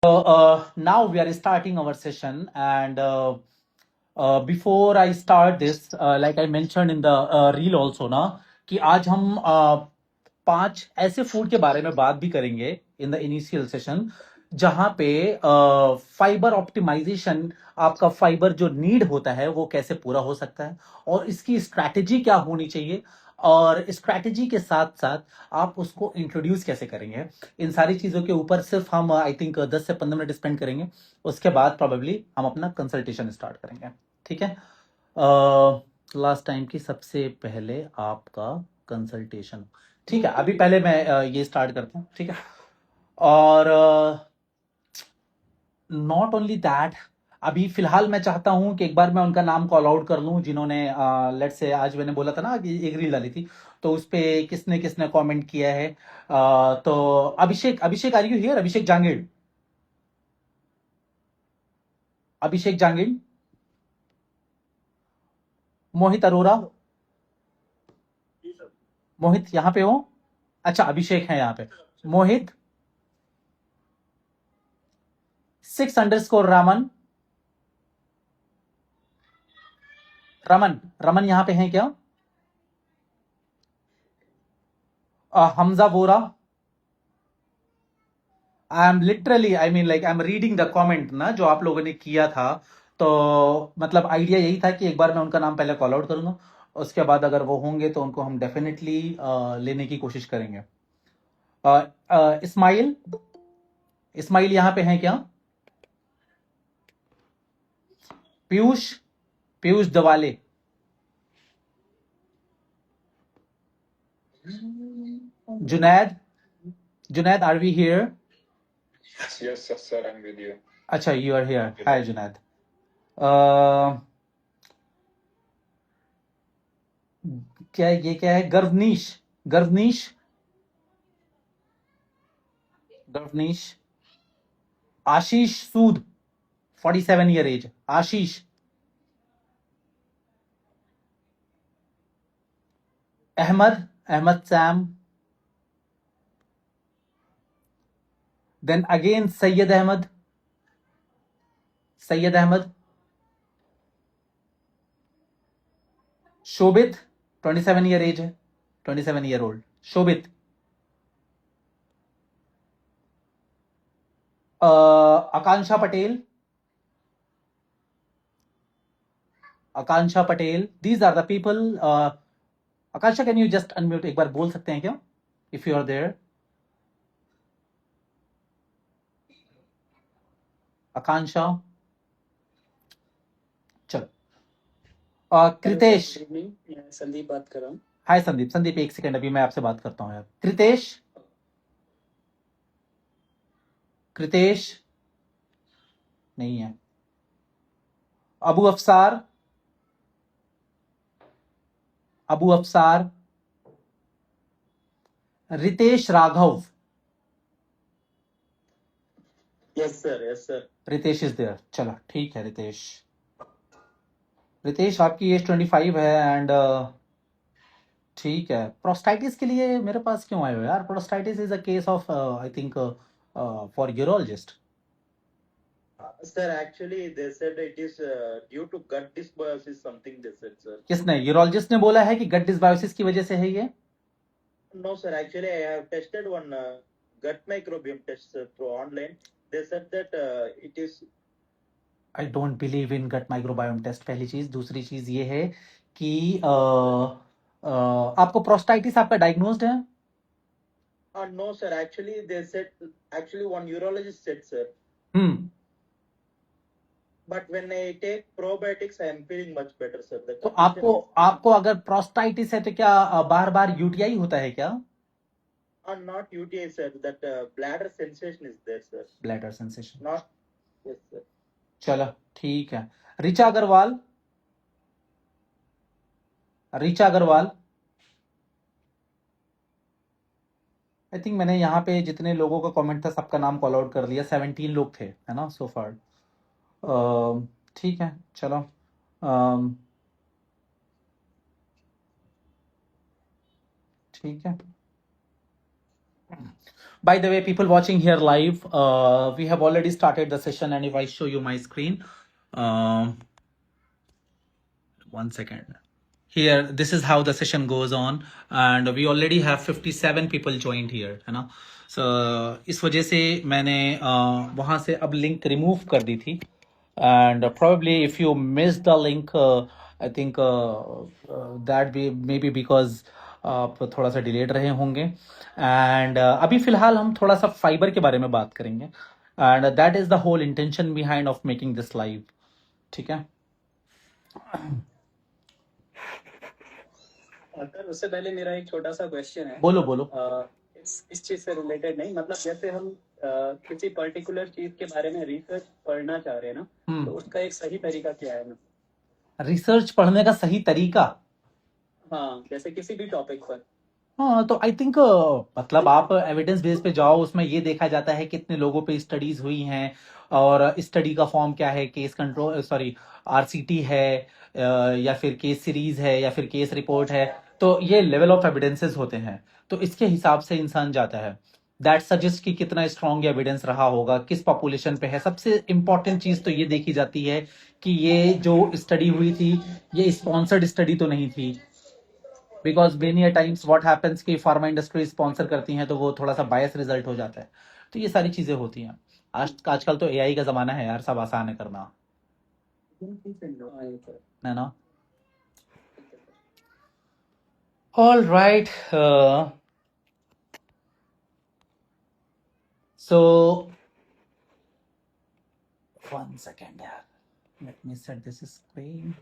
Now we are starting our session, and before I start this, like I mentioned in the reel also ना, कि आज हम 5 ऐसे food के बारे में बात भी करेंगे इन द इनिशियल सेशन, जहां पे फाइबर ऑप्टिमाइजेशन, आपका फाइबर जो नीड होता है वो कैसे पूरा हो सकता है, और इसकी स्ट्रैटेजी क्या होनी चाहिए, और स्ट्रैटेजी के साथ साथ आप उसको इंट्रोड्यूस कैसे करेंगे। इन सारी चीजों के ऊपर सिर्फ हम आई थिंक 10 से 15 मिनट स्पेंड करेंगे। उसके बाद प्रोबेबली हम अपना कंसल्टेशन स्टार्ट करेंगे। ठीक है। लास्ट टाइम की सबसे पहले आपका कंसल्टेशन। ठीक है, अभी पहले मैं ये स्टार्ट करता हूँ। ठीक है। और नॉट ओनली दैट, अभी फिलहाल मैं चाहता हूं कि एक बार मैं उनका नाम कॉल आउट कर लूं जिन्होंने लेट से, आज मैंने बोला था ना कि एक रील डाली थी, तो उस पे किसने किसने कमेंट किया है। तो अभिषेक आर यू हियर? अभिषेक जांगिड़, अभिषेक जांगिड़, मोहित अरोरा, मोहित यहाँ पे हो? अच्छा, अभिषेक है यहाँ पे। मोहित 6_ रामन, रमन, रमन यहाँ पे हैं क्या? Hamza Vora, I am literally, I mean like I am reading the comment ना जो आप लोगों ने किया था। तो मतलब आइडिया यही था कि एक बार मैं उनका नाम पहले कॉल आउट करूंगा, उसके बाद अगर वो होंगे तो उनको हम डेफिनेटली लेने की कोशिश करेंगे। इस्माइल, इस्माइल यहाँ पे हैं क्या? Piyush, Piyush Dawale, Junaid, Junaid are we here? Yes, sir, I'm with you. अच्छा, you are here. Hi Junaid. क्या ये क्या है? Garvneesh, Garvneesh, Garvneesh, Ashish Sood 47 year age, Ashish, Ahmed, Ahmed Sam, then again Syed Ahmed, Syed Ahmed, Shobhit 27 year age है, 27 year old Shobhit. Akanksha Patel, Akanksha Patel, these are the people. Akanksha, can you just unmute? एक बार बोल सकते हैं क्या, इफ यू आर देयर? आकांक्षा, चलो। कृतेश, संदीप बात कर रहा हूँ। हाय संदीप, संदीप एक सेकंड, अभी मैं आपसे बात करता हूँ यार। कृतेश, कृतेश नहीं है। Abu Afsar, Abu Afsar, Ritesh Raghav, yes sir, yes sir. Ritesh is there. चलो ठीक है रितेश। रितेश आपकी एज 25 है एंड ठीक है। प्रोस्टाइटिस के लिए मेरे पास क्यों आए हो यार? प्रोस्टाइटिस is a case of I think for urologist. Sir, actually they said it is due to gut dysbiosis something they said, sir. किसने? यूरोलॉजिस्ट ने बोला है कि गट डिसबायोसिस की वजह से है ये? No sir, actually I have tested one gut microbiome test through online. They said that it is I don't believe in gut microbiome test, पहली चीज। दूसरी चीज ये है कि आपको प्रोस्टाइटिस आपका डायग्नोस्ड है? no sir, actually they said, actually one urologist said, sir. But when I take probiotics I am feeling much better, sir. तो आपको अगर प्रोस्टाइटिस है तो क्या बार बार यूटीआई होता है क्या? Not UTI, sir. That bladder sensation is there, sir. Bladder sensation, Not, yes sir. चलो ठीक है। ऋचा अग्रवाल, ऋचा अग्रवाल, आई थिंक मैंने यहाँ पे जितने लोगों का कमेंट था सबका नाम कॉल आउट कर दिया। 17 लोग थे, है ना, सो फार। ठीक है, चलो। ठीक है। By the way, people watching here live, we have already started the session, and if I show you my screen, 1 second. Here, this is how the session goes on, and we already have 57 people joined here, है ना? So इस वजह से मैंने वहाँ से अब link remove कर दी थी, and probably if you missed the link, I think that be maybe because आप थोड़ा सा डिलेड रहे होंगे, एंड अभी फिलहाल हम थोड़ा सा फाइबर के बारे में बात करेंगे, and that is the whole intention behind of making this live. ठीक है. सर उससे पहले मेरा एक छोटा सा क्वेश्चन है. बोलो बोलो. इस चीज से रिलेटेड नहीं, मतलब जैसे हम किसी पर्टिकुलर चीज के बारे में रिसर्च पढ़ना चाह रहे हैं ना, तो उसका एक सही तरीका क्या है ना? रिसर्च पढ़ने का सही तरीका? हाँ, जैसे किसी भी टॉपिक पर. हाँ, तो आई थिंक मतलब आप एविडेंस बेस पे जाओ, उसमें ये देखा जाता है कितने लोगों पे स्टडीज हुई हैं, और स्टडी का फॉर्म क्या है, केस कंट्रोल, सॉरी आरसीटी है, या फिर केस सीरीज है, या फिर केस रिपोर्ट है. तो ये लेवल ऑफ एविडेंसेस होते हैं, तो इसके हिसाब से इंसान जाता है. दैट सजेस्ट कि कितना स्ट्रॉन्ग एविडेंस रहा होगा, किस पॉपुलेशन पे है. सबसे इंपॉर्टेंट चीज तो ये देखी जाती है कि ये जो स्टडी हुई थी, ये स्पॉन्सर्ड स्टडी तो नहीं थी, because many times what happens कि फार्मा इंडस्ट्री स्पॉन्सर करती हैं तो वो थोड़ा सा बायस रिजल्ट हो जाता है. तो ये सारी चीजें होती हैं. आजकल तो एआई का जमाना है यार, सब आसान है करना, है ना? All right. सो 1 second यार, let me set this screen.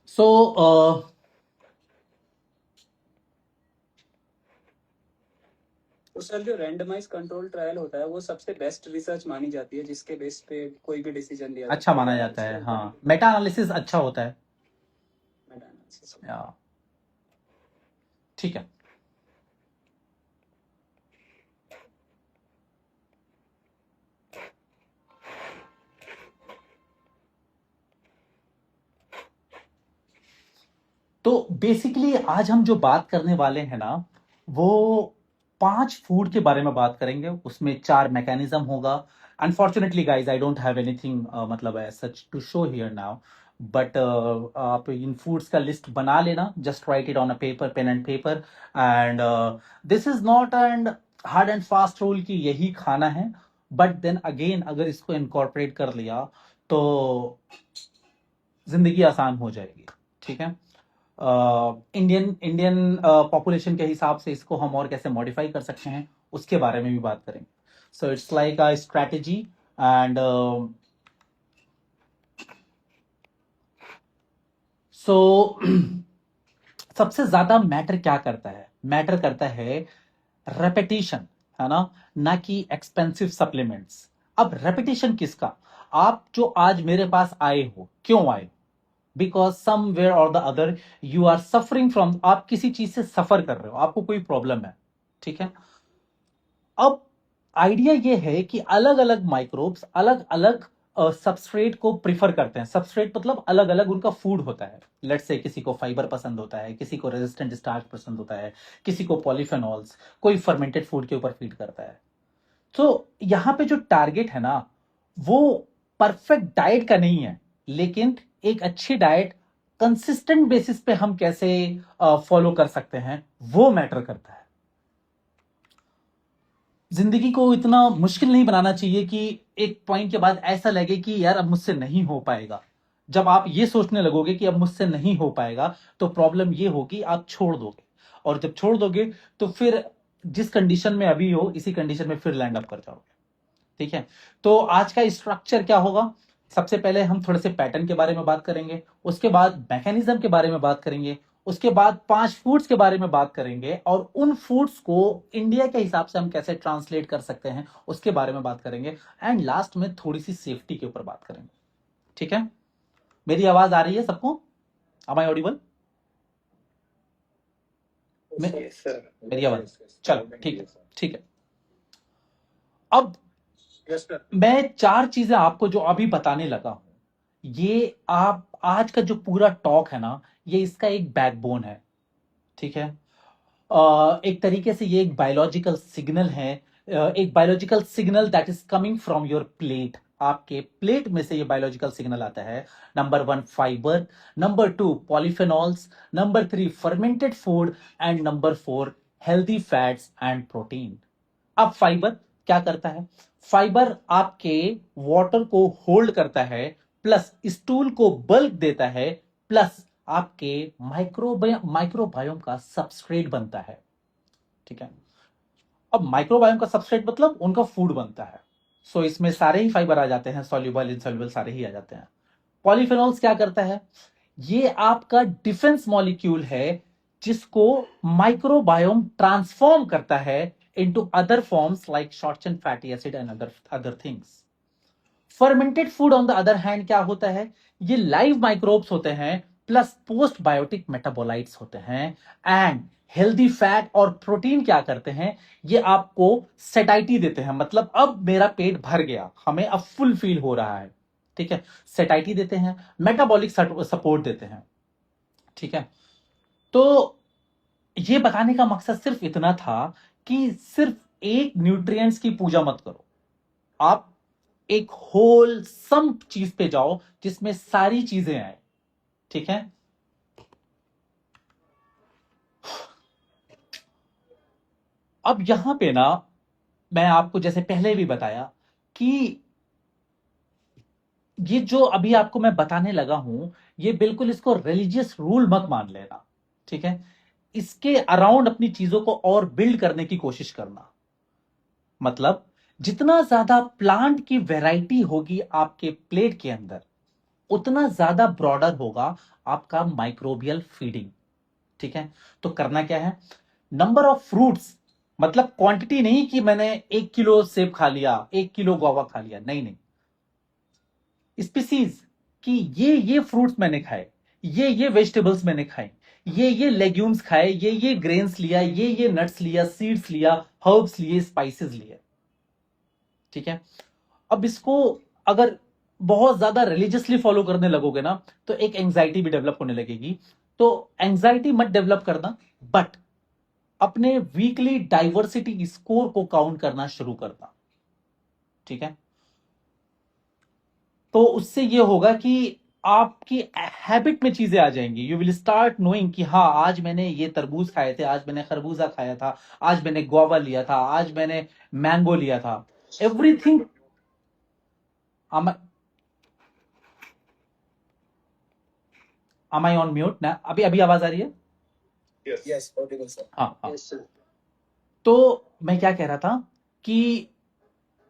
So तो सर जो रैंडमाइज कंट्रोल ट्रायल होता है वो सबसे बेस्ट रिसर्च मानी जाती है, जिसके बेस पे कोई भी डिसीजन लिया अच्छा माना जाता है. हाँ, मेटा एनालिसिस अच्छा होता है. या ठीक है. तो बेसिकली आज हम जो बात करने वाले हैं ना, वो 5 फूड के बारे में बात करेंगे. उसमें 4 मैकेनिज्म होगा. Unfortunately guys, I don't have anything मतलब such to show here now, but आप इन फूड्स का लिस्ट बना लेना. Just write it on a paper, pen and paper, and this is not and hard and fast rule कि यही खाना है, बट देन अगेन अगर इसको इनकॉर्पोरेट कर लिया तो जिंदगी आसान हो जाएगी. ठीक है. इंडियन पॉपुलेशन के हिसाब से इसको हम और कैसे मॉडिफाई कर सकते हैं, उसके बारे में भी बात करेंगे. So it's like a strategy, and so सबसे ज्यादा मैटर क्या करता है? मैटर करता है रेपिटेशन, है ना कि एक्सपेंसिव सप्लीमेंट्स. अब रेपिटेशन किसका? आप जो आज मेरे पास आए हो, क्यों आए? Because somewhere or the other you are suffering from, आप किसी चीज से सफर कर रहे हो, आपको कोई प्रॉब्लम है. ठीक है. अब आइडिया ये है कि अलग अलग माइक्रोब्स अलग अलग सबस्ट्रेट को प्रिफर करते हैं. सबस्ट्रेट मतलब अलग अलग उनका फूड होता है. लेट्स से किसी को फाइबर पसंद होता है, किसी को रेजिस्टेंट स्टार्च पसंद होता है, किसी को पॉलीफेनॉल्स, कोई फर्मेंटेड फूड के ऊपर फीड करता है. तो यहां पे जो टारगेट है ना, वो परफेक्ट डाइट का नहीं है, लेकिन एक अच्छी डाइट कंसिस्टेंट बेसिस पे हम कैसे फॉलो कर सकते हैं, वो मैटर करता है. जिंदगी को इतना मुश्किल नहीं बनाना चाहिए कि एक पॉइंट के बाद ऐसा लगे कि यार अब मुझसे नहीं हो पाएगा. जब आप ये सोचने लगोगे कि अब मुझसे नहीं हो पाएगा, तो प्रॉब्लम ये होगी, आप छोड़ दोगे, और जब छोड़ दोगे तो फिर जिस कंडीशन में अभी हो, इसी कंडीशन में फिर लैंड अप कर जाओगे. ठीक है. तो आज का स्ट्रक्चर क्या होगा? सबसे पहले हम थोड़े से पैटर्न के बारे में बात करेंगे, उसके बाद मैकेनिज्म के बारे में बात करेंगे, उसके बाद 5 फूड्स के बारे में बात करेंगे और उन फूड्स को इंडिया के हिसाब से हम कैसे ट्रांसलेट कर सकते हैं उसके बारे में बात करेंगे। एंड लास्ट में थोड़ी सी सेफ्टी के ऊपर बात करेंगे। ठीक है, मेरी आवाज आ रही है सबको? Am I audible? Yes, sir. मेरी आवाज Yes, yes. चलो ठीक है, Yes, sir. ठीक है। अब Yes, sir. मैं 4 चीजें आपको जो अभी बताने लगा हूं, ये आप आज का जो पूरा टॉक है ना, ये इसका एक बैकबोन है। ठीक है, एक तरीके से ये एक बायोलॉजिकल सिग्नल है, एक biological signal that is coming from your plate. आपके प्लेट में से ये बायोलॉजिकल सिग्नल आता है। Number 1 fibre, number 2 polyphenols, number 3 fermented food and number 4 healthy fats and protein. अब फाइबर क्या करता है? फाइबर आपके वाटर को होल्ड करता है, प्लस स्टूल को बल्क देता है, प्लस आपके माइक्रोबायोम का सबस्ट्रेट बनता है। ठीक है, अब माइक्रोबायोम का सबस्ट्रेट मतलब उनका फूड बनता है। सो इसमें सारे ही फाइबर आ जाते हैं, सॉल्युबल इनसॉल्युबल सारे ही आ जाते हैं। पॉलीफेनॉल्स क्या करता है? ये आपका डिफेंस मॉलिक्यूल है जिसको माइक्रोबायोम ट्रांसफॉर्म करता है into other forms like short chain fatty acid and other things. Fermented food on the other hand क्या होता है? ये लाइव माइक्रोब्स होते हैं प्लस पोस्ट बायोटिक मेटाबोलाइट्स होते हैं। एंड हेल्दी फैट और प्रोटीन क्या करते हैं? ये आपको सेटाइटी देते हैं, मतलब अब मेरा पेट भर गया, हमें अब फुल फील हो रहा है। ठीक है, सेटाइटी देते हैं, मेटाबॉलिक सपोर्ट देते हैं। ठीक है, तो ये बताने का मकसद सिर्फ इतना था कि सिर्फ एक न्यूट्रिएंट्स की पूजा मत करो, आप एक होल सम चीज पे जाओ जिसमें सारी चीजें आए। ठीक है, अब यहां पे ना मैं आपको जैसे पहले भी बताया कि ये जो अभी आपको मैं बताने लगा हूं, ये बिल्कुल इसको रिलीजियस रूल मत मान लेना। ठीक है, इसके अराउंड अपनी चीजों को और बिल्ड करने की कोशिश करना। मतलब जितना ज्यादा प्लांट की वैरायटी होगी आपके प्लेट के अंदर, उतना ज्यादा ब्रॉडर होगा आपका माइक्रोबियल फीडिंग। ठीक है, तो करना क्या है? नंबर ऑफ फ्रूट्स, मतलब क्वांटिटी नहीं कि मैंने 1 किलो सेब खा लिया, 1 किलो गुआवा खा लिया, नहीं नहीं। स्पीसीज कि ये फ्रूट्स मैंने खाए, ये वेजिटेबल्स मैंने खाए, ये लेग्यूम्स खाए, ये ग्रेन्स लिया, ये नट्स लिया, सीड्स लिया, हर्ब्स लिए, स्पाइसेस लिए। ठीक है, अब इसको अगर बहुत ज्यादा रिलीजियसली फॉलो करने लगोगे ना, तो एक एंजाइटी भी डेवलप होने लगेगी। तो एंजाइटी मत डेवलप करना, बट अपने वीकली डाइवर्सिटी स्कोर को काउंट करना शुरू करना। ठीक है, तो उससे ये होगा कि आपकी हैबिट में चीजें आ जाएंगी। यू विल स्टार्ट नोइंग कि हाँ, आज मैंने ये तरबूज खाए थे, आज मैंने खरबूजा खाया था, आज मैंने गुआवा लिया था, आज मैंने मैंगो लिया था। Everything am I on mute ना? अभी अभी आवाज आ रही है? Yes. Yes, audible, sir. हाँ। Yes, sir. तो मैं क्या कह रहा था कि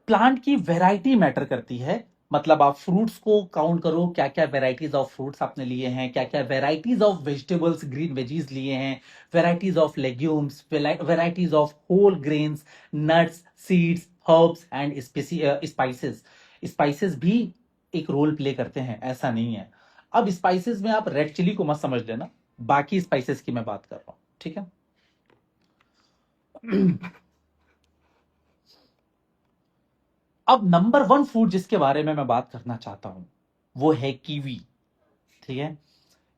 प्लांट की वैरायटी मैटर करती है। मतलब आप फ्रूट्स को काउंट करो, क्या क्या वेराइटीज ऑफ फ्रूट्स आपने लिए हैं, क्या क्या varieties of vegetables, green veggies लिए हैं, varieties of legumes, varieties of whole grains, nuts, seeds, herbs and spices. Spices भी एक रोल प्ले करते हैं, ऐसा नहीं है। अब स्पाइसेस में आप रेड चिली को मत समझ लेना, बाकी स्पाइसेस की मैं बात कर रहा हूं। ठीक है, अब नंबर 1 फूड जिसके बारे में मैं बात करना चाहता हूं वो है कीवी। ठीक है,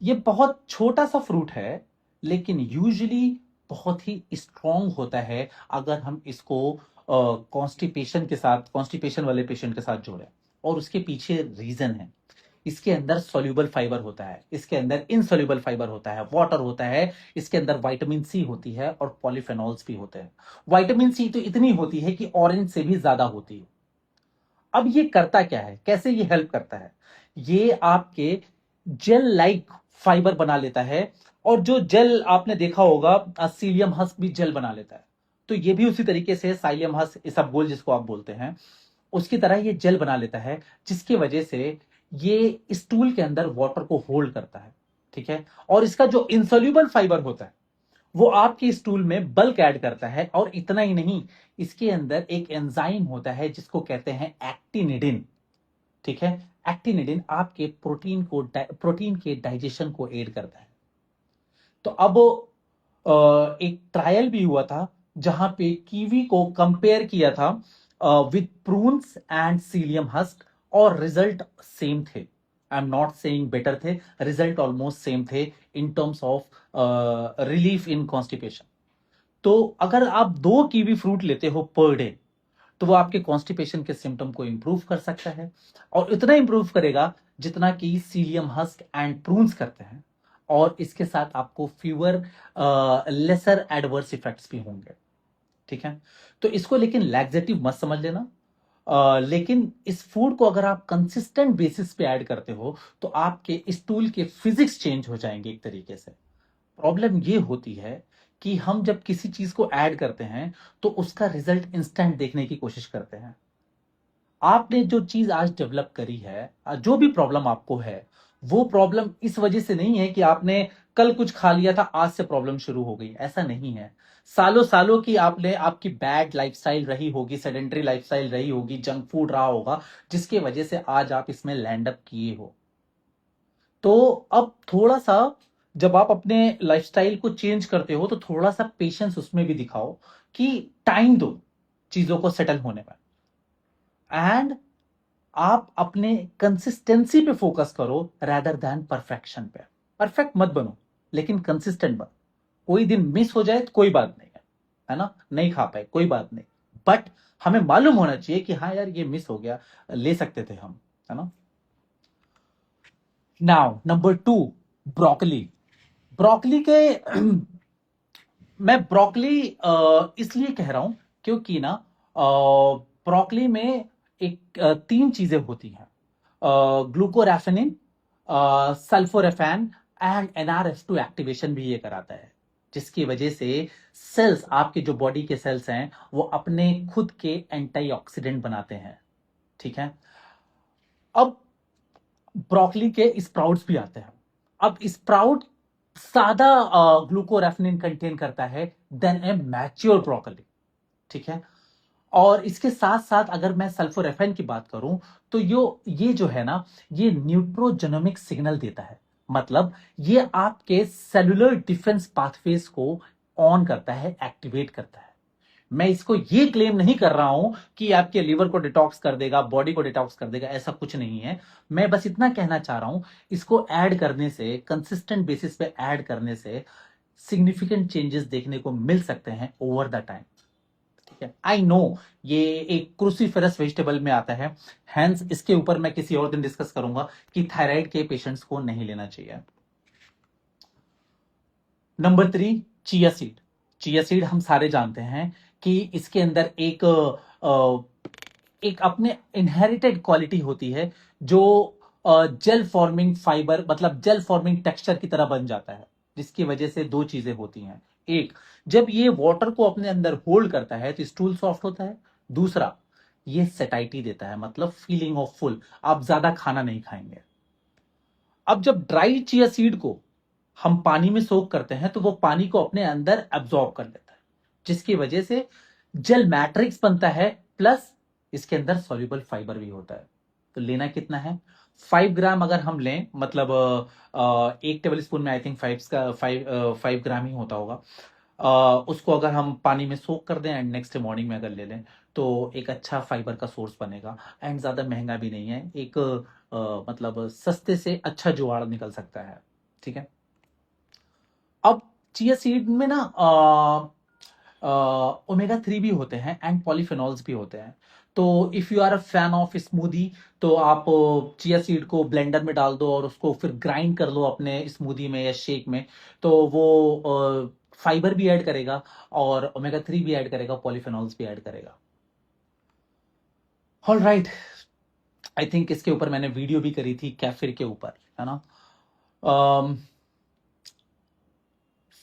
ये बहुत छोटा सा फ्रूट है, लेकिन यूजुअली बहुत ही स्ट्रांग होता है अगर हम इसको कॉन्स्टिपेशन वाले पेशेंट के साथ जोड़ें। और उसके पीछे रीजन है, इसके अंदर सॉल्युबल फाइबर होता है, इसके अंदर इनसॉल्युबल फाइबर होता है, वाटर होता है, इसके अंदर विटामिन सी होती है और पॉलीफेनॉल्स भी होते हैं। विटामिन सी तो इतनी होती है कि ऑरेंज से भी ज्यादा होती है। अब ये करता क्या है, कैसे ये हेल्प करता है? ये आपके जेल लाइक फाइबर बना लेता है, और जो जेल आपने देखा होगा सीलियम हस्क भी जेल बना लेता है, तो ये भी उसी तरीके से साइलियम हस्क इसबगोल जिसको आप बोलते हैं, उसकी तरह ये जेल बना लेता है, जिसकी वजह से ये स्टूल के अंदर वाटर को होल्ड करता है। ठीक है। और इसका जो इंसोल्यूबल फाइबर होता है वो आपके स्टूल में बल्क ऐड करता है, और इतना ही नहीं, इसके अंदर एक एंजाइम होता है जिसको कहते हैं एक्टिनिडिन, ठीक है। एक्टिनिडिन आपके प्रोटीन के डाइजेशन को एड करता है। तो अब एक ट्रायल भी हुआ था जहां पे कीवी को कंपेयर किया था with prunes and cilium husk, और रिजल्ट सेम थे। I am not saying better थे, रिजल्ट ऑलमोस्ट सेम थे in terms of relief in constipation. तो अगर आप 2 कीवी फ्रूट लेते हो पर डे, तो वो आपके कॉन्स्टिपेशन के सिम्टम को इंप्रूव कर सकता है, और इतना इंप्रूव करेगा जितना कि सीलियम हस्क एंड प्रून्स करते हैं। और इसके साथ आपको फीवर लेसर एडवर्स इफेक्ट्स भी होंगे, ठीक है। तो इसको लेकिन लैक्सेटिव मत समझ लेना, लेकिन इस फूड को अगर आप कंसिस्टेंट बेसिस पे ऐड करते हो तो आपके स्टूल के फिजिक्स चेंज हो जाएंगे एक तरीके से। प्रॉब्लम ये होती है कि हम जब किसी चीज को ऐड करते हैं तो उसका रिजल्ट इंस्टेंट देखने की कोशिश करते हैं। आपने जो चीज आज डेवलप करी है, जो भी प्रॉब्लम आपको है, वो प्रॉब्लम इस वजह से नहीं है कि आपने कल कुछ खा लिया था आज से प्रॉब्लम शुरू हो गई, ऐसा नहीं है। सालों सालों की आपकी बैड लाइफस्टाइल रही होगी, सेडेंटरी लाइफस्टाइल रही होगी, जंक फूड रहा होगा, जिसके वजह से आज आप इसमें लैंड अप किए हो। तो अब थोड़ा सा जब आप अपने लाइफस्टाइल को चेंज करते हो तो थोड़ा सा पेशेंस उसमें भी दिखाओ, कि टाइम दो चीजों को सेटल होने में, एंड आप अपने कंसिस्टेंसी पे फोकस करो रैदर देन परफेक्शन पे। परफेक्ट मत बनो, लेकिन कंसिस्टेंट बनो। कोई दिन मिस हो जाए तो कोई बात नहीं है ना, नहीं खा पाए कोई बात नहीं, बट हमें मालूम होना चाहिए कि हाँ यार ये मिस हो गया, ले सकते थे हम, है ना। Now number 2, broccoli. ब्रोकली के मैं ब्रोकली इसलिए कह रहा हूं क्योंकि ना ब्रोकली में एक 3 चीजें होती हैं, glucoraphanin, sulforaphane and NRF2 activation भी ये कराता है, जिसकी वजह से सेल्स, आपके जो बॉडी के सेल्स हैं, वो अपने खुद के एंटीऑक्सीडेंट बनाते हैं, ठीक है। अब ब्रोकली के स्प्राउट्स भी आते हैं। अब स्प्राउट सादा ग्लूकोराफेनिन कंटेन करता है देन ए मैच्योर ब्रोकली, ठीक है। और इसके साथ साथ अगर मैं सल्फोराफेन की बात करूं तो ये जो है ना, ये न्यूट्रोजेनोमिक सिग्नल देता है, मतलब ये आपके सेलुलर डिफेंस पाथवेज को ऑन करता है, एक्टिवेट करता है। मैं इसको ये क्लेम नहीं कर रहा हूं कि आपके लिवर को डिटॉक्स कर देगा, बॉडी को डिटॉक्स कर देगा, ऐसा कुछ नहीं है। मैं बस इतना कहना चाह रहा हूं, इसको ऐड करने से, कंसिस्टेंट बेसिस पे ऐड करने से सिग्निफिकेंट चेंजेस देखने को मिल सकते हैं ओवर द टाइम, ठीक है। आई नो ये एक क्रूसीफेरस वेजिटेबल में आता है, हेंस इसके ऊपर मैं किसी और दिन डिस्कस करूंगा कि थायराइड के पेशेंट्स को नहीं लेना चाहिए। Number 3, chia seed. Chia seed हम सारे जानते हैं कि इसके अंदर एक अपने इनहेरिटेड क्वालिटी होती है जो जेल फॉर्मिंग फाइबर, मतलब जेल फॉर्मिंग टेक्सचर की तरह बन जाता है, जिसकी वजह से 2 चीजें होती हैं। एक, जब ये वाटर को अपने अंदर होल्ड करता है तो स्टूल सॉफ्ट होता है। दूसरा, ये सेटाइटी देता है, मतलब फीलिंग ऑफ फुल, आप ज्यादा खाना नहीं खाएंगे। अब जब ड्राई चिया सीड को हम पानी में सोक करते हैं तो वो पानी को अपने अंदर एब्जॉर्ब कर लेता है, जिसकी वजह से जेल मैट्रिक्स बनता है, प्लस इसके अंदर सॉल्युबल फाइबर भी होता है। तो लेना कितना है, 5 ग्राम अगर हम लें, मतलब 1 टेबल स्पून में आई थिंक 5 ग्राम ही होता होगा। उसको अगर हम पानी में सोक कर दें एंड नेक्स्ट मॉर्निंग में अगर ले लें तो एक अच्छा फाइबर का सोर्स बनेगा, एंड ज्यादा महंगा भी नहीं है, एक मतलब सस्ते से अच्छा जुगाड़ निकल सकता है, ठीक है। अब चिया सीड में ना ओमेगा 3 भी होते हैं एंड पॉलीफेनॉल्स भी होते हैं। तो if you are a fan of smoothie तो आप चिया सीड को ब्लेंडर में डाल दो और उसको फिर ग्राइंड कर लो अपने स्मूदी में या शेक में, तो वो फाइबर भी ऐड करेगा और ओमेगा 3 भी ऐड करेगा, पॉलीफेनॉल्स भी ऐड करेगा। ऑल राइट, आई थिंक इसके ऊपर मैंने वीडियो भी करी थी कैफिर के ऊपर, है ना।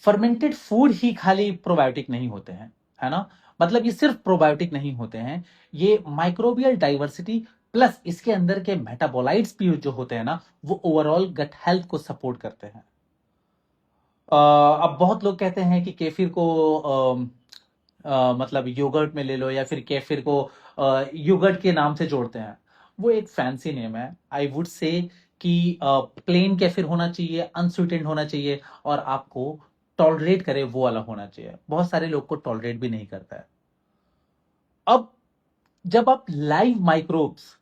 फर्मेंटेड फूड ही खाली प्रोबायोटिक नहीं होते हैं, है ना, मतलब ये सिर्फ प्रोबायोटिक नहीं होते हैं, ये माइक्रोबियल डाइवर्सिटी प्लस इसके अंदर के मेटाबोलाइट्स भी जो होते हैं ना, वो ओवरऑल गट हेल्थ को सपोर्ट करते हैं। अब बहुत लोग कहते हैं कि केफिर को मतलब योगर्ट में ले लो, या फिर केफिर को योगर्ट के नाम से जोड़ते हैं। वो एक फैंसी नेम है। आई वुड से कि प्लेन केफिर होना चाहिए, अनस्वीटेंड होना चाहिए, और आपको टॉलरेट करे वो वाला होना चाहिए। बहुत सारे लोग को टॉलरेट भी नहीं करता है। अब जब आप लाइव माइक्रोब्स,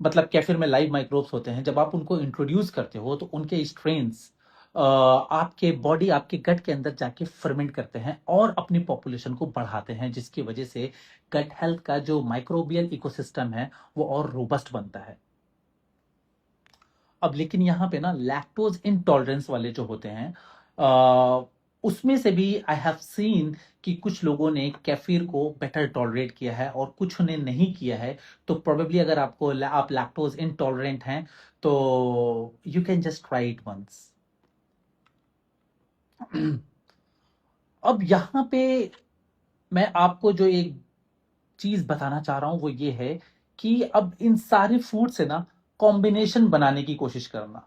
मतलब कैफिर में लाइव माइक्रोब्स होते हैं, जब आप उनको इंट्रोड्यूस करते हो तो उनके स्ट्रेन्स आपके बॉडी, आपके गट के अंदर जाके फर्मेंट करते हैं और अपनी पॉपुलेशन को बढ़ाते हैं, जिसकी वजह से गट हेल्थ का जो माइक्रोबियल इकोसिस्टम है वो और रोबस्ट बनता है। अब लेकिन यहाँ पे ना लैक्टोज इंटॉलरेंस वाले जो होते हैं, उसमें से भी आई हैव सीन कि कुछ लोगों ने कैफिर को बेटर टॉलरेट किया है और कुछ ने नहीं किया है। तो प्रोबेबली अगर आप लैक्टोज इंटॉलरेंट हैं तो you can just try it once. अब यहाँ पे मैं आपको जो एक चीज बताना चाह रहा हूं वो ये है कि अब इन सारे फूड से ना कॉम्बिनेशन बनाने की कोशिश करना।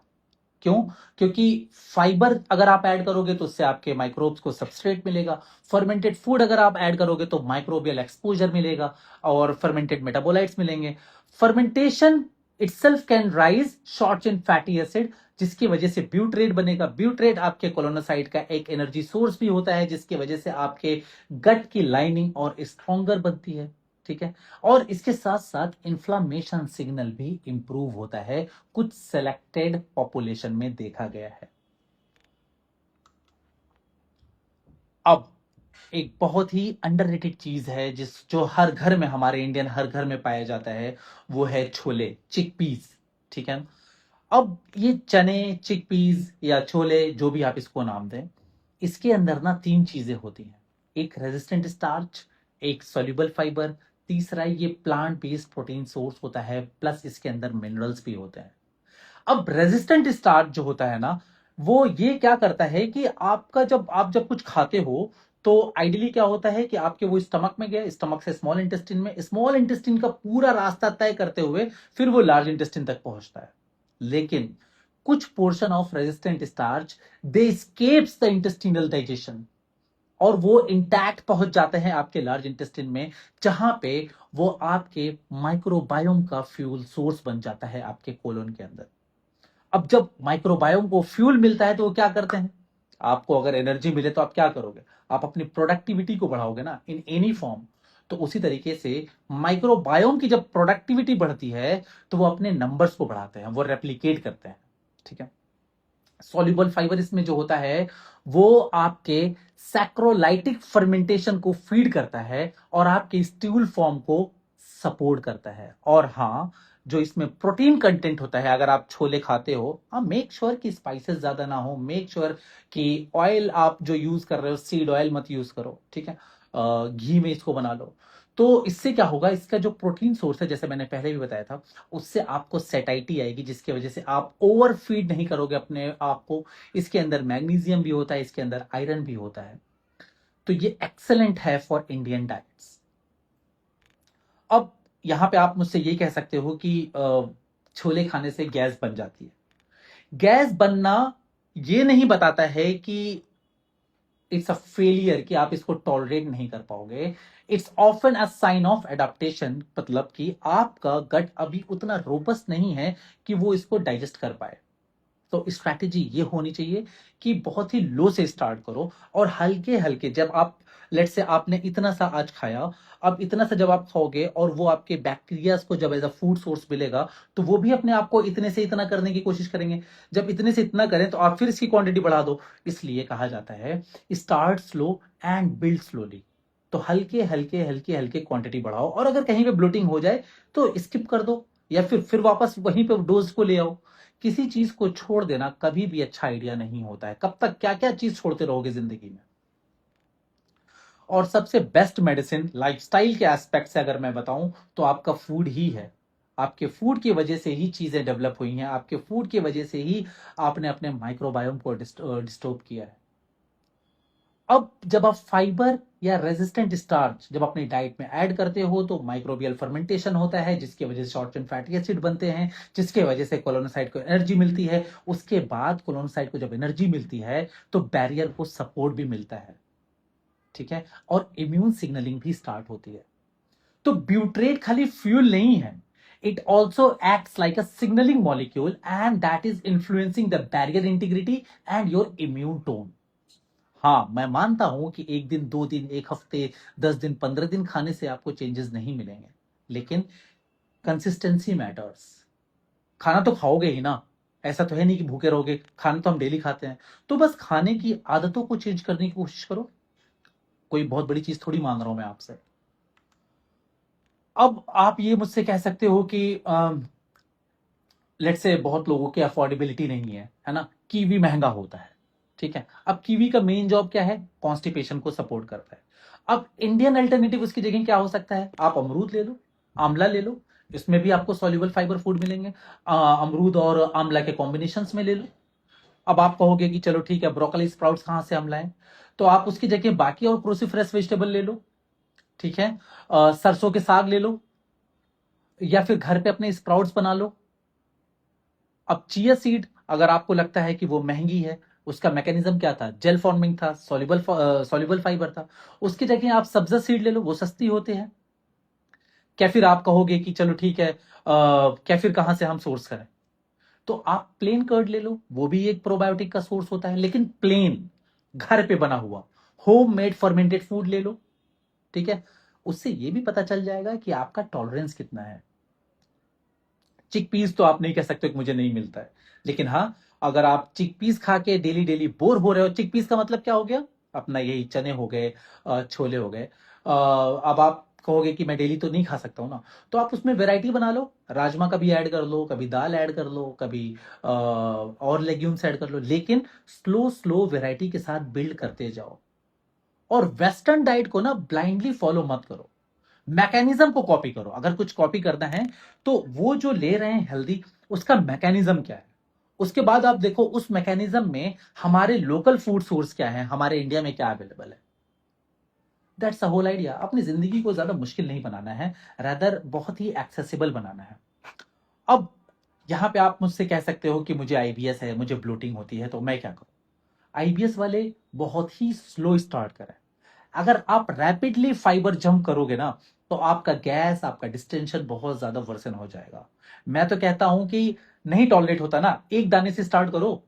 क्यों? क्योंकि फाइबर अगर आप ऐड करोगे तो उससे आपके माइक्रोब्स को सबस्ट्रेट मिलेगा। फर्मेंटेड फूड अगर आप ऐड करोगे तो माइक्रोबियल एक्सपोजर मिलेगा और फर्मेंटेड मेटाबोलाइट्स मिलेंगे। Fermentation itself can rise short chain fatty acid, जिसकी वजह से ब्यूट्रेट बनेगा। ब्यूट्रेट आपके कोलोनोसाइड का एक एनर्जी सोर्स भी होता है, जिसकी वजह से आपके गट की लाइनिंग और स्ट्रॉन्गर बनती है। ठीक है। और इसके साथ साथ इन्फ्लामेशन सिग्नल भी इंप्रूव होता है, कुछ सेलेक्टेड पॉपुलेशन में देखा गया है। अब एक बहुत ही अंडररेटेड चीज है जो हर घर में, हमारे इंडियन हर घर में पाया जाता है, वो है छोले, चिकपीस। ठीक है। अब ये चने, चिकपीस या छोले, जो भी आप इसको नाम दें, इसके अंदर ना 3 चीजें होती हैं। एक रेजिस्टेंट स्टार्च, एक सॉल्युबल फाइबर, तीसरा ये प्लांट बेस्ड प्रोटीन सोर्स होता है, प्लस इसके अंदर मिनरल्स भी होते हैं। अब रेजिस्टेंट स्टार्च जो होता है ना, वो ये क्या करता है कि आपका जब कुछ खाते हो तो आइडियली क्या होता है कि आपके वो स्टमक में गया, स्टमक से स्मॉल इंटेस्टिन में, स्मॉल इंटेस्टिन का पूरा रास्ता तय करते हुए फिर वो लार्ज इंटेस्टिन तक पहुंचता है। लेकिन कुछ portion of resistant starch they escapes the intestinal digestion और वो इंटैक्ट पहुंच जाते हैं आपके लार्ज इंटेस्टिन में, जहां पे वो आपके माइक्रोबायोम का फ्यूल सोर्स बन जाता है आपके कोलोन के अंदर। अब जब माइक्रोबायोम को फ्यूल मिलता है तो वो क्या करते हैं? आपको अगर एनर्जी मिले तो आप क्या करोगे? आप अपनी प्रोडक्टिविटी को बढ़ाओगे ना, इन एनी फॉर्म। तो उसी तरीके से माइक्रोबायोम की जब प्रोडक्टिविटी बढ़ती है तो वो अपने नंबर्स को बढ़ाते हैं, वो रेप्लिकेट करते हैं। ठीक है। सॉल्युबल फाइबर इसमें जो होता है वो आपके सैक्रोलाइटिक फर्मेंटेशन को फीड करता है और आपके स्ट्यूल फॉर्म को सपोर्ट करता है। और हाँ, जो इसमें प्रोटीन कंटेंट होता है, अगर आप छोले खाते हो, हाँ, मेक श्योर कि स्पाइसेस ज्यादा ना हो, मेक श्योर कि ऑयल आप जो यूज कर रहे हो सीड ऑयल मत यूज करो। ठीक है। घी में इसको बना लो। तो इससे क्या होगा, इसका जो प्रोटीन सोर्स है, जैसे मैंने पहले भी बताया था, उससे आपको सेटाइटी आएगी, जिसकी वजह से आप ओवर फीड नहीं करोगे अपने आप को। इसके अंदर मैग्नीशियम भी होता है, इसके अंदर आयरन भी होता है। तो ये एक्सेलेंट है फॉर इंडियन डाइट्स। अब यहां पे आप मुझसे ये कह सकते हो कि छोले खाने से गैस बन जाती है। गैस बनना ये नहीं बताता है कि इट्स अ फेलियर, कि आप इसको टॉलरेट नहीं कर पाओगे। It's often a sign of adaptation, मतलब कि आपका गट अभी उतना रोबस्ट नहीं है कि वो इसको डाइजेस्ट कर पाए। तो स्ट्रैटेजी ये होनी चाहिए कि बहुत ही लो से स्टार्ट करो और हल्के हल्के, जब आप लेट से आपने इतना सा आज खाया, अब इतना सा जब आप खाओगे और वो आपके बैक्टीरियाज को जब एज अ फूड सोर्स मिलेगा तो वो भी अपने आप को इतने से इतना करने की कोशिश करेंगे। जब इतने से इतना करें तो आप फिर इसकी क्वांटिटी बढ़ा दो। इसलिए कहा जाता है start slow and build slowly. तो हल्के हल्के हल्के हल्के क्वांटिटी बढ़ाओ, और अगर कहीं पे ब्लोटिंग हो जाए तो स्किप कर दो, या फिर वापस वहीं पे डोज को ले आओ। किसी चीज को छोड़ देना कभी भी अच्छा आइडिया नहीं होता है। कब तक क्या क्या चीज छोड़ते रहोगे जिंदगी में? और सबसे बेस्ट मेडिसिन लाइफस्टाइल के एस्पेक्ट से अगर मैं बताऊं तो आपका फूड ही है। आपके फूड की वजह से ही चीजें डेवलप हुई हैं, आपके फूड की वजह से ही आपने अपने माइक्रोबायोम को डिस्टर्ब किया है। अब जब आप फाइबर या रेजिस्टेंट स्टार्च जब अपनी डाइट में ऐड करते हो तो माइक्रोबियल फर्मेंटेशन होता है, जिसकी वजह से शॉर्ट चेन फैटी एसिड बनते हैं, जिसके वजह से कोलोनोसाइट को एनर्जी मिलती है। उसके बाद कोलोनोसाइट को जब एनर्जी मिलती है तो बैरियर को सपोर्ट भी मिलता है, ठीक है, और इम्यून सिग्नलिंग भी स्टार्ट होती है। तो ब्यूट्रेट खाली फ्यूल नहीं है, it also acts like a signalling molecule and that is influencing the barrier integrity and your immune tone. हाँ, मैं मानता हूं कि 1 दिन 2 दिन 1 हफ्ते 10 दिन 15 दिन खाने से आपको चेंजेस नहीं मिलेंगे, लेकिन कंसिस्टेंसी मैटर्स। खाना तो खाओगे ही ना, ऐसा तो है नहीं कि भूखे रहोगे, खाना तो हम डेली खाते हैं। तो बस खाने की आदतों को चेंज करने की कोशिश करो, कोई बहुत बड़ी चीज थोड़ी मांग रहा हूं मैं आपसे। अब आप ये मुझसे कह सकते हो कि लेट्स से बहुत लोगों की अफोर्डेबिलिटी नहीं है ना, कीवी महंगा होता है, ठीक है। अब कीवी का मेन जॉब क्या है, कॉन्स्टिपेशन को सपोर्ट करता है। अब इंडियन अल्टरनेटिव उसकी जगह क्या हो सकता है, आप अमरूद ले लो, आंवला ले लो, इसमें भी आपको सॉल्युबल फाइबर फूड मिलेंगे। अमरूद और आंवला के कॉम्बिनेशन में ले लो। अब आप कहोगे कि चलो ठीक है, ब्रोकली स्प्राउट्स कहां से हम लाएं, तो आप उसकी जगह बाकी और क्रूसीफरस वेजिटेबल ले लो, ठीक है। सरसों के साग ले लो, या फिर घर पे अपने स्प्राउट्स बना लो। अब चिया सीड अगर आपको लगता है कि वो महंगी है, उसका मैकेनिज्म क्या था, जेल फॉर्मिंग था, सॉल्युबल फाइबर था, उसकी जगह आप सब्जा सीड ले लो, वो सस्ती होते हैं। क्या फिर आप कहोगे कि चलो ठीक है, क्या फिर कहां से हम सोर्स करें, तो आप प्लेन कर्ड ले लो, वो भी एक प्रोबायोटिक का सोर्स होता है, लेकिन प्लेन घर पे बना हुआ होम मेड फर्मेंटेड फूड ले लो, ठीक है। उससे ये भी पता चल जाएगा कि आपका टॉलरेंस कितना है। चिकपीस तो आप नहीं कह सकते कि मुझे नहीं मिलता है, लेकिन हाँ, अगर आप चिकपीस खा के डेली डेली बोर हो रहे हो, चिकपीस का मतलब क्या हो गया, अपना यही चने हो गए, छोले हो गए, अब आप कहोगे कि मैं डेली तो नहीं खा सकता हूं ना, तो आप उसमें वैरायटी बना लो, राजमा कभी ऐड कर लो, कभी दाल ऐड कर लो, कभी और लेग्यूम्स ऐड कर लो, लेकिन स्लो स्लो वैरायटी के साथ बिल्ड करते जाओ। और वेस्टर्न डाइट को ना ब्लाइंडली फॉलो मत करो, मैकेनिज्म को कॉपी करो। अगर कुछ कॉपी करना है तो वो जो ले रहे हैं हेल्दी, उसका मैकेनिज्म क्या है, उसके बाद आप देखो उस मैकेनिज्म में हमारे लोकल फूड सोर्स क्या है, हमारे इंडिया में क्या अवेलेबल है। That's a whole idea. अपनी जिंदगी को ज्यादा मुश्किल नहीं बनाना है, रादर बहुत ही एक्सेसिबल बनाना है। अब यहां पे आप मुझसे कह सकते हो कि मुझे आईबीएस है, मुझे ब्लोटिंग होती है, तो मैं क्या करूं। आईबीएस वाले बहुत ही स्लो स्टार्ट करें। अगर आप रैपिडली फाइबर जंप करोगे ना, तो आपका गैस, आपका डिस्टेंशन बहुत ज्यादा वर्सन हो जाएगा। मैं तो कहता हूं कि नहीं टॉलरेट होता ना, एक दाने से स्टार्ट करो।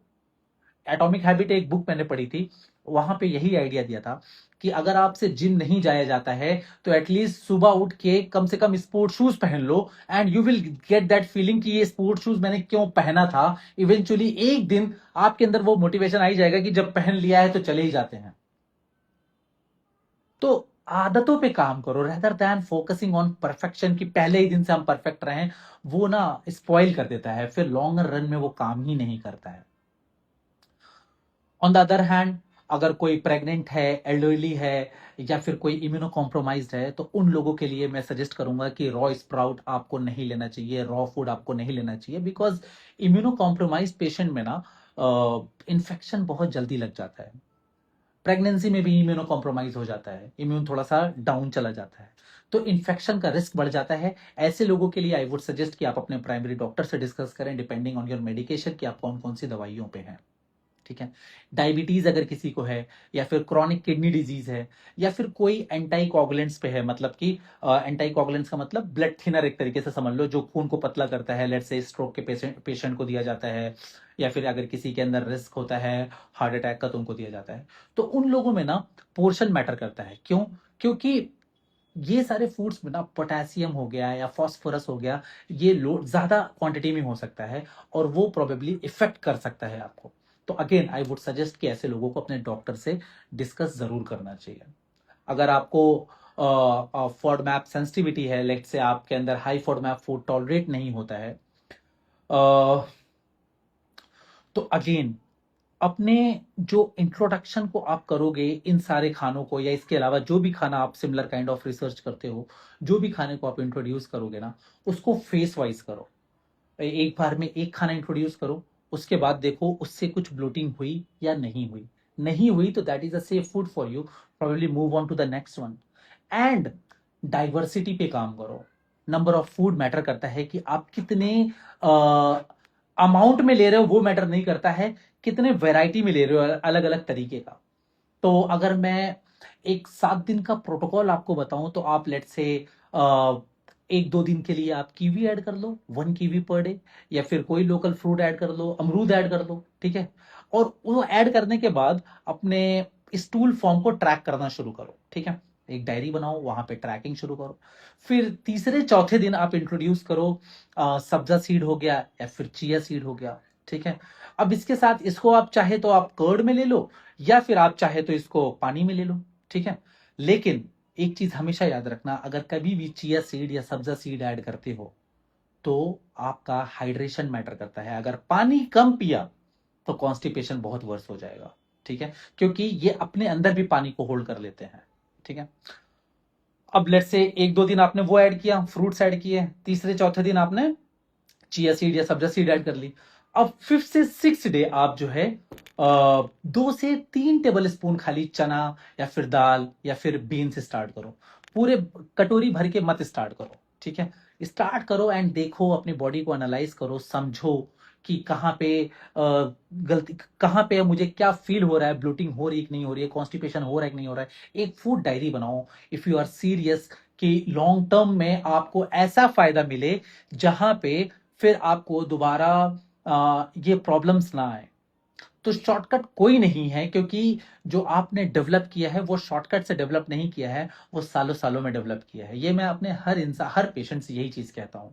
एटॉमिक हैबिट एक बुक मैंने पढ़ी थी, वहां पे यही आइडिया दिया था कि अगर आपसे जिम नहीं जाया जाता है तो एटलीस्ट सुबह उठ के कम से कम स्पोर्ट शूज पहन लो, and you will get that feeling कि ये स्पोर्ट शूज मैंने क्यों पहना था। इवेंचुअली एक दिन आपके अंदर वो मोटिवेशन आ ही जाएगा कि जब पहन लिया है तो चले ही जाते हैं। तो आदतों पे काम करो rather than focusing on perfection, कि पहले ही दिन से हम परफेक्ट रहें, वो ना स्पॉइल कर देता है, फिर लॉन्गर रन में वो काम ही नहीं करता है। ऑन द अदर हैंड, अगर कोई प्रेग्नेंट है, एल्डरली है, या फिर कोई इम्यूनो कॉम्प्रोमाइज्ड है, तो उन लोगों के लिए मैं सजेस्ट करूंगा कि रॉ स्प्राउट आपको नहीं लेना चाहिए, रॉ फूड आपको नहीं लेना चाहिए, बिकॉज इम्यूनो कॉम्प्रोमाइज पेशेंट में ना इन्फेक्शन बहुत जल्दी लग जाता है। प्रेगनेंसी में भी इम्यूनो कॉम्प्रोमाइज हो जाता है, इम्यून थोड़ा सा डाउन चला जाता है, तो इन्फेक्शन का रिस्क बढ़ जाता है। ऐसे लोगों के लिए आई वुड सजेस्ट कि आप अपने प्राइमरी डॉक्टर से डिस्कस करें, डिपेंडिंग ऑन योर मेडिकेशन, कि आप कौन कौन सी दवाइयों पे हैं, ठीक है। डायबिटीज अगर किसी को है, या फिर क्रॉनिक किडनी डिजीज है, या फिर कोई एंटाई कोगुलेंट्स पे है, मतलब कि एंटाई कोगुलेंट्स का मतलब ब्लड थिनर एक तरीके से समझ लो, जो खून को पतला करता है, लेट्स से स्ट्रोक के पेशेंट को दिया जाता है, या फिर अगर किसी के अंदर रिस्क होता है हार्ट अटैक का तो उनको दिया जाता है। तो उन लोगों में ना पोर्शन मैटर करता है। क्यों? क्योंकि ये सारे फूड्स में ना पोटेशियम हो गया या फास्फोरस हो गया, ये लोड ज्यादा क्वांटिटी में हो सकता है, और वो प्रोबेबली इफेक्ट कर सकता है आपको। तो अगेन आई वुड सजेस्ट कि ऐसे लोगों को अपने डॉक्टर से डिस्कस जरूर करना चाहिए। अगर आपको फॉडमैप सेंसिटिविटी है, लेट से आपके अंदर हाई फॉडमैप फूड टॉलरेट नहीं होता है, तो अगेन अपने जो इंट्रोडक्शन को आप करोगे इन सारे खानों को, या इसके अलावा जो भी खाना आप सिमिलर काइंड ऑफ रिसर्च करते हो, जो भी खाने को आप इंट्रोड्यूस करोगे ना, उसको फेस वाइज करो। एक बार में एक खाना इंट्रोड्यूस करो, उसके बाद देखो उससे कुछ ब्लोटिंग हुई या नहीं हुई। नहीं हुई तो that is a safe food for you, probably move on to the next one. And diversity पे काम करो। नंबर ऑफ फूड मैटर करता है कि आप कितने अमाउंट में ले रहे हो, वो मैटर नहीं करता है, कितने वैरायटी में ले रहे हो अलग अलग तरीके का। तो अगर मैं एक 7 दिन का प्रोटोकॉल आपको बताऊं तो आप लेट से 1-2 दिन के लिए आप कीवी ऐड कर लो, 1 कीवी पर डे, या फिर कोई लोकल फ्रूट ऐड कर लो, अमरूद ऐड कर लो, ठीक है। और वो ऐड करने के बाद अपने स्टूल फॉर्म को ट्रैक करना शुरू करो, ठीक है। एक डायरी बनाओ, वहां पे ट्रैकिंग शुरू करो। फिर तीसरे चौथे दिन आप इंट्रोड्यूस करो सब्जा सीड हो गया या फिर चिया सीड हो गया, ठीक है। अब इसके साथ इसको आप चाहे तो आप कर्ड में ले लो, या फिर आप चाहे तो इसको पानी में ले लो, ठीक है। लेकिन एक चीज हमेशा याद रखना, अगर कभी भी चिया सीड या सब्जा सीड ऐड करते हो तो आपका हाइड्रेशन मैटर करता है। अगर पानी कम पिया तो कॉन्स्टिपेशन बहुत वर्स हो जाएगा, ठीक है, क्योंकि ये अपने अंदर भी पानी को होल्ड कर लेते हैं, ठीक है। अब लेट से 1-2 दिन आपने वो ऐड किया, फ्रूट्स ऐड किए, तीसरे चौथे दिन आपने चिया सीड या सब्जा सीड ऐड कर ली। अब 5th से 6th डे आप जो है 2 से 3 टेबल स्पून खाली चना या फिर दाल या फिर बीन से स्टार्ट करो। पूरे कटोरी भर के मत स्टार्ट करो, ठीक है। स्टार्ट करो एंड देखो, अपनी बॉडी को एनालाइज करो, समझो कि कहाँ पे गलती, कहाँ पे मुझे क्या फील हो रहा है, ब्लोटिंग हो रही है कि नहीं हो रही है, कॉन्स्टिपेशन हो रहा है कि नहीं हो रहा है। एक फूड डायरी बनाओ इफ यू आर सीरियस कि लॉन्ग टर्म में आपको ऐसा फायदा मिले जहां पे फिर आपको दोबारा ये प्रॉब्लम्स ना आए। तो शॉर्टकट कोई नहीं है, क्योंकि जो आपने डेवलप किया है वो शॉर्टकट से डेवलप नहीं किया है, वो सालों सालों में डेवलप किया है। ये मैं अपने हर पेशेंट से यही चीज कहता हूं।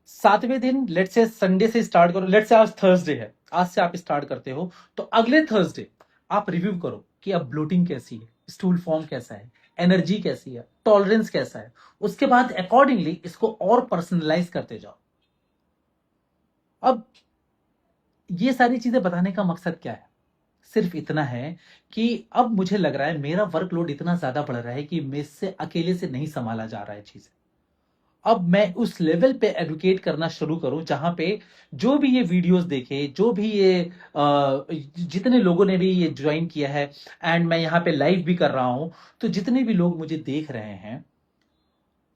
7वें दिन लेट से संडे से स्टार्ट करो, लेट से आज थर्सडे है, आज से आप स्टार्ट करते हो तो अगले थर्सडे आप रिव्यू करो कि अब ब्लोटिंग कैसी है, स्टूल फॉर्म कैसा है, एनर्जी कैसी है, टॉलरेंस कैसा है। उसके बाद अकॉर्डिंगली इसको और पर्सनलाइज करते जाओ। अब ये सारी चीजें बताने का मकसद क्या है? सिर्फ इतना है कि अब मुझे लग रहा है मेरा वर्कलोड इतना ज्यादा बढ़ रहा है कि मुझसे अकेले से नहीं संभाला जा रहा है चीजें। अब मैं उस लेवल पे एडुकेट करना शुरू करूं जहां पे जो भी ये वीडियोस देखे, जो भी ये जितने लोगों ने भी ये ज्वाइन किया है, एंड मैं यहाँ पे लाइव भी कर रहा हूं, तो जितने भी लोग मुझे देख रहे हैं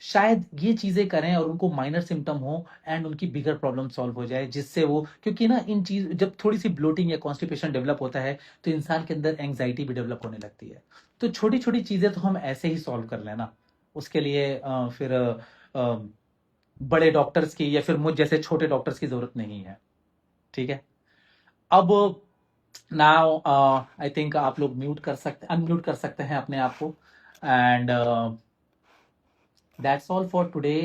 शायद ये चीजें करें और उनको माइनर सिम्टम हो एंड उनकी बिगर प्रॉब्लम सॉल्व हो जाए, जिससे वो, क्योंकि ना इन चीज जब थोड़ी सी ब्लोटिंग या कॉन्स्टिपेशन डेवलप होता है तो इंसान के अंदर एंग्जाइटी भी डेवलप होने लगती है। तो छोटी छोटी चीजें तो हम ऐसे ही सॉल्व कर लेना, उसके लिए फिर बड़े डॉक्टर्स की या फिर मुझ जैसे छोटे डॉक्टर्स की जरूरत नहीं है, ठीक है। अब नाउ आई थिंक आप लोग अनम्यूट कर सकते हैं अपने आप को, and that's all for today.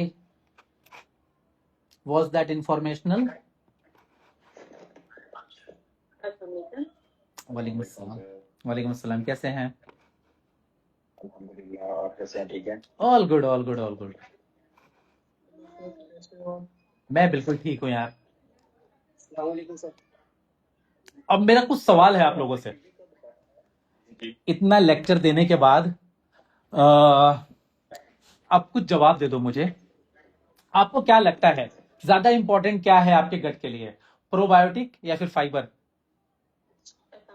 Was that informational? वालेकुम अस्सलाम। वालेकुम अस्सलाम, कैसे हैं? अल्हम्दुलिल्लाह, आप कैसे हैं? ठीक है? All good all good all good. मैं बिल्कुल ठीक हूँ यार। अब मेरा कुछ सवाल है आप लोगों से। इतना लेक्चर देने के बाद आप कुछ जवाब दे दो मुझे। आपको क्या लगता है ज्यादा इंपॉर्टेंट क्या है आपके गट के लिए, प्रोबायोटिक या फिर fibre?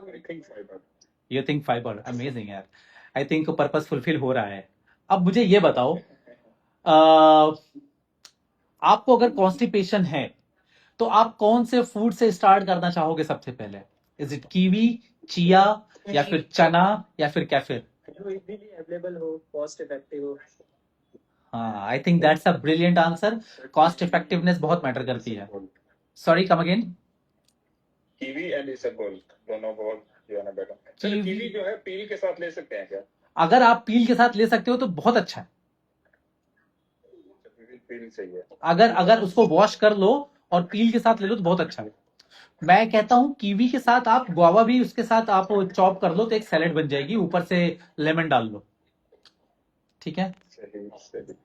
I think fiber. You think fibre? Amazing यार, आई थिंक पर्पस फुलफिल हो रहा है। अब मुझे ये बताओ, आपको अगर कॉन्स्टिपेशन है तो आप कौन से फूड से स्टार्ट करना चाहोगे सबसे पहले? इज इट कीवी, चिया, या फिर चना, या फिर कैफिर? जो इजीली अवेलेबल हो, कॉस्ट इफेक्टिव हो। हाँ, I think that's a brilliant answer. Cost effectiveness बहुत मैटर करती है। Sorry, come again. Kiwi and इसबगोल दोनों बहुत जो है ना बेटर। कीवी- कीवी जो है पील के साथ ले सकते हैं क्या? अगर आप पील के साथ ले सकते हो तो बहुत अच्छा है। पील सही है। अगर उसको वॉश कर लो और पील के साथ ले लो तो बहुत अच्छा है। मैं कहता हूं कीवी के साथ आप गुआवा भी उसके साथ आप चॉप कर लो तो एक सैलेड बन जाएगी, ऊपर से लेमन डाल लो, ठीक है। सही सही।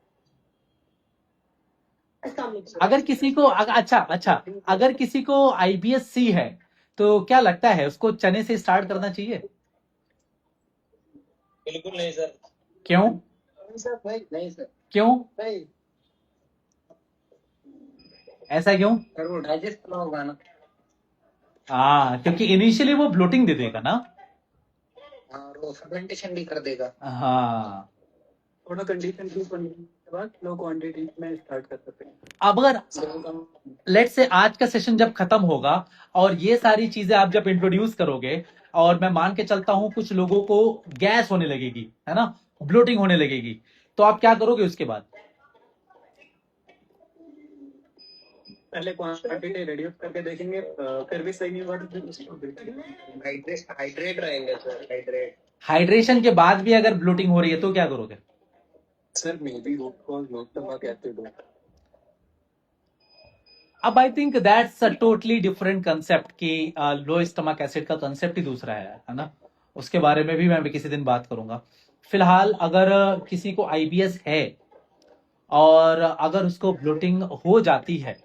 अगर किसी को अच्छा अगर किसी को IBS-C है तो क्या लगता है उसको चने से स्टार्ट करना चाहिए? बिल्कुल नहीं सर। क्यों? नहीं सर। क्यों नहीं ऐसा क्यों? सर, वो डाइजेस्ट ना होगा ना। हाँ, क्योंकि इनिशियली वो ब्लोटिंग दे देगा ना। और वो फर्मेंटेशन भी कर देगा। हाँ, थोड़ा कंडीशन ठीक होने के बाद लो क्वांटिटी में स्टार्ट कर सकते हैं। अब अगर लेट्स से आज का सेशन जब खत्म होगा और ये सारी चीजें आप जब इंट्रोड्यूस करोगे और मैं मान के चलता हूं कुछ लोगों को गैस होने लगेगी, है ना, ब्लोटिंग होने लगेगी, तो आप क्या करोगे उसके बाद? पहले क्वांटिटी रिड्यूस करके देखेंगे, फिर भी सही नहीं हुआ तो फिर उसको हाइड्रेट रहेंगे सर, हाइड्रेट। हाइड्रेशन के बाद भी अगर ब्लोटिंग हो रही है तो क्या करोगे? Sir maybe root cause low stomach acid हो। अब I think that's a totally different concept कि लो स्टमक एसिड का कंसेप्ट ही दूसरा है ना, उसके बारे में भी मैं किसी दिन बात करूंगा। फिलहाल अगर किसी को आईबीएस है और अगर उसको ब्लोटिंग हो जाती है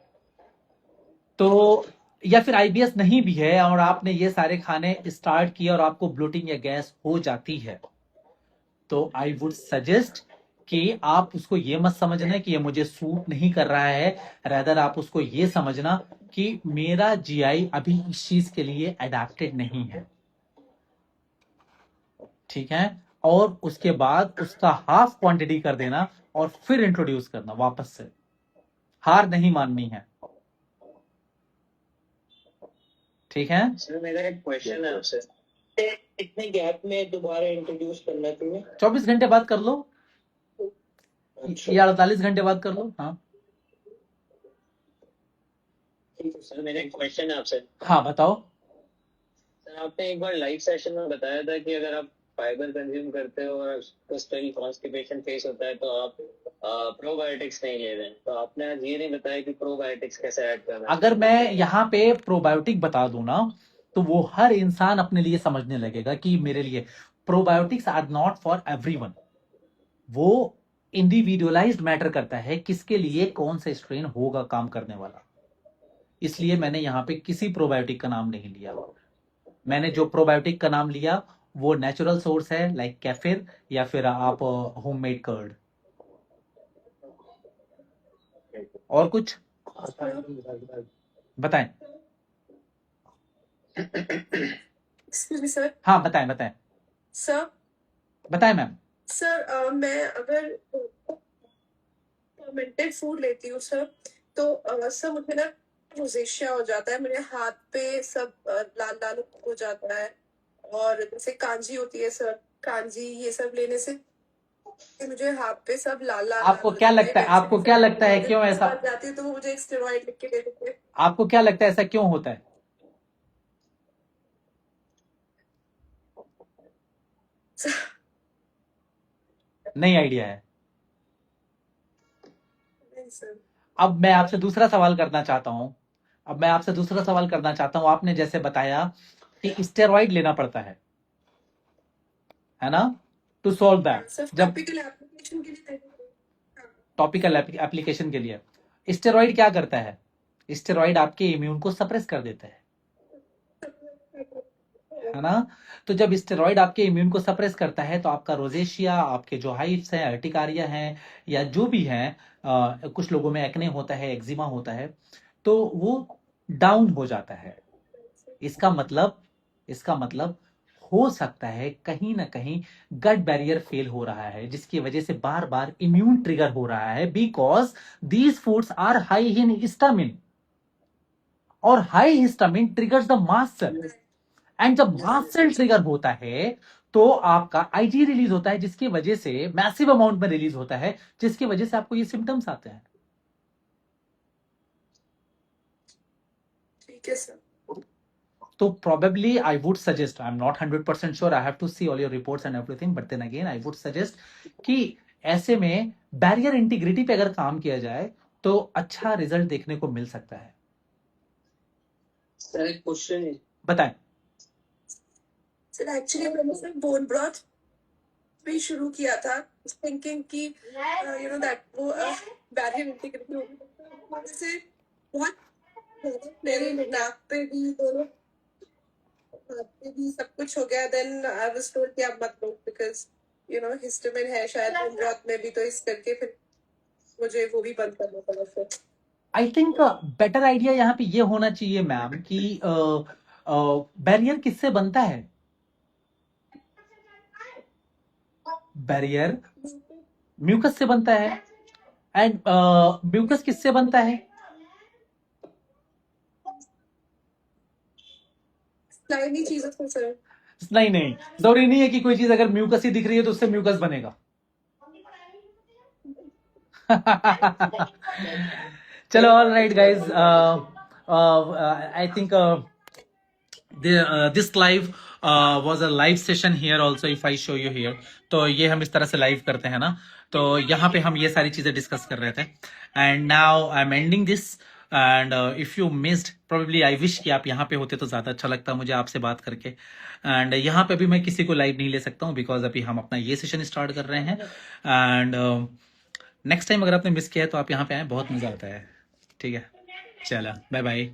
तो, या फिर आईबीएस नहीं भी है और आपने ये सारे खाने स्टार्ट किए और आपको ब्लोटिंग या गैस हो जाती है, तो आई वुड सजेस्ट कि आप उसको ये मत समझना कि ये मुझे सूट नहीं कर रहा है, रादर आप उसको ये समझना कि मेरा जीआई अभी इस चीज के लिए अडेप्टेड नहीं है, ठीक है, और उसके बाद उसका हाफ क्वांटिटी कर देना और फिर इंट्रोड्यूस करना वापस से, हार नहीं माननी है, ठीक है। सर मेरा एक क्वेश्चन है आपसे, कितने गैप में दोबारा इंट्रोड्यूस करना चाहिए? 24 घंटे बाद कर लो अच्छा। या 48 घंटे बाद कर लो। हाँ सर मेरा एक क्वेश्चन है आपसे। हाँ बताओ। सर आपने एक बार लाइव सेशन में बताया था कि अगर आप फाइबर कंज्यूम करते हो और आपको स्टिल कॉन्स्टिपेशन फेस होता है तो आप प्रोबायोटिक्स नहीं ले रहे हैं, तो आपने आज ये नहीं बताया कि प्रोबायोटिक्स कैसे ऐड करना है। अगर मैं यहाँ पे प्रोबायोटिक बता दूं ना तो वो हर इंसान अपने लिए समझने लगेगा कि मेरे लिए probiotics are not for everyone, वो इंडिविजुअलाइज्ड मैटर करता है किसके लिए कौन सा स्ट्रेन होगा काम करने वाला, इसलिए मैंने यहाँ पे किसी प्रोबायोटिक का नाम नहीं लिया। मैंने जो प्रोबायोटिक का नाम लिया वो नेचुरल सोर्स है, लाइक कैफिर या फिर आप होममेड कर्ड। और कुछ बताएं? Excuse me sir. हाँ बताएं बताएं सर बताएं मैम। सर मैं अगर फर्मेंटेड फूड लेती हूँ सर तो सर मुझे ना रोजेशिया हो जाता है, मेरे हाथ पे सब लाल लाल हो जाता है, और जैसे कांजी होती है सर, कांजी ये सब लेने से मुझे हाथ पे सब लाल लाल आपको क्या लगता है, आपको क्या लगता है क्यों ऐसा जाती है तो वो मुझे एक स्टेरॉइड लिख के दे देते हैं। आपको क्या लगता है ऐसा क्यों होता है? नहीं आइडिया है। नहीं सर। अब मैं आपसे दूसरा सवाल करना चाहता हूं, आपने जैसे बताया कि स्टेरॉइड लेना पड़ता है ना, टू सॉल्व दैट, सर जब टॉपिकल एप्लीकेशन के लिए दे देते हैं। टॉपिकल एप्लीकेशन के लिए स्टेरॉइड क्या करता है? स्टेरॉइड आपके इम्यून को सप्रेस कर देता है ना, तो जब स्टेरॉइड आपके इम्यून को सप्रेस करता है तो आपका रोजेशिया, आपके जो हाइव्स हैं, अर्टिकारिया हैं, या जो भी हैं, कुछ लोगों में एक्ने होता है, एक्जिमा होता है, तो वो डाउन हो जाता है। इसका मतलब हो सकता है कहीं ना कहीं गट बैरियर फेल हो रहा है, जिसकी वजह से बार बार इम्यून ट्रिगर हो रहा है, because these foods are high in histamine, और high histamine triggers the mast cell, and जब मास्ट सेल ट्रिगर होता है तो आपका आईजी रिलीज होता है, जिसकी वजह से मैसिव अमाउंट में रिलीज होता है, जिसकी वजह से आपको ये सिम्टम्स आते हैं। ठीक है सर। तो probably I would suggest, I'm not 100% sure, I have to see all your reports and everything, but then again I would suggest कि ऐसे में बैरियर इंटीग्रिटी पे अगर काम किया जाए तो अच्छा रिजल्ट देखने को मिल सकता है। सर एक क्वेश्चन है, बताएं। सर एक्चुअली मैंने सर बोन ब्रॉथ भी शुरू किया था, थिंकिंग कि यू नो दैट वो बैरियर इंटीग्रिटी होगी, से बहुत मेरे नाक पे भी, दोनों हाथ पे भी सब कुछ हो गया। देन आई वाज टोल्ड कि आप मत लो बिकॉज यू नो हिस्टामिन है शायद बोन ब्रॉथ में भी, तो इस करके फिर मुझे वो भी बंद करना पड़ा फिर। आई थिंक बेटर आइडिया यहाँ पे ये होना चाहिए मैम कि बैरियर किससे बनता है? बैरियर म्यूकस से बनता है। एंड म्यूकस किससे बनता है? स्लाइमी चीजों से सर। नहीं नहीं, जरूरी नहीं है कि कोई चीज अगर म्यूकस ही दिख रही है तो उससे म्यूकस बनेगा। चलो, all right guys, I think this live was a live session here also, if I show you here। तो ये हम इस तरह से लाइव करते हैं ना, तो यहाँ पे हम ये सारी चीजें डिस्कस कर रहे थे। And now I am ending this, and if you missed, probably I wish कि आप यहाँ पे होते तो ज्यादा अच्छा लगता मुझे आपसे बात करके। एंड यहाँ पे अभी मैं किसी को लाइव नहीं ले सकता हूँ बिकॉज अभी हम अपना ये सेशन स्टार्ट कर रहे हैं। एंड नेक्स्ट टाइम अगर आपने मिस किया है तो आप यहाँ पे आए, बहुत मजा आता है। ठीक है, चलो बाय बाय।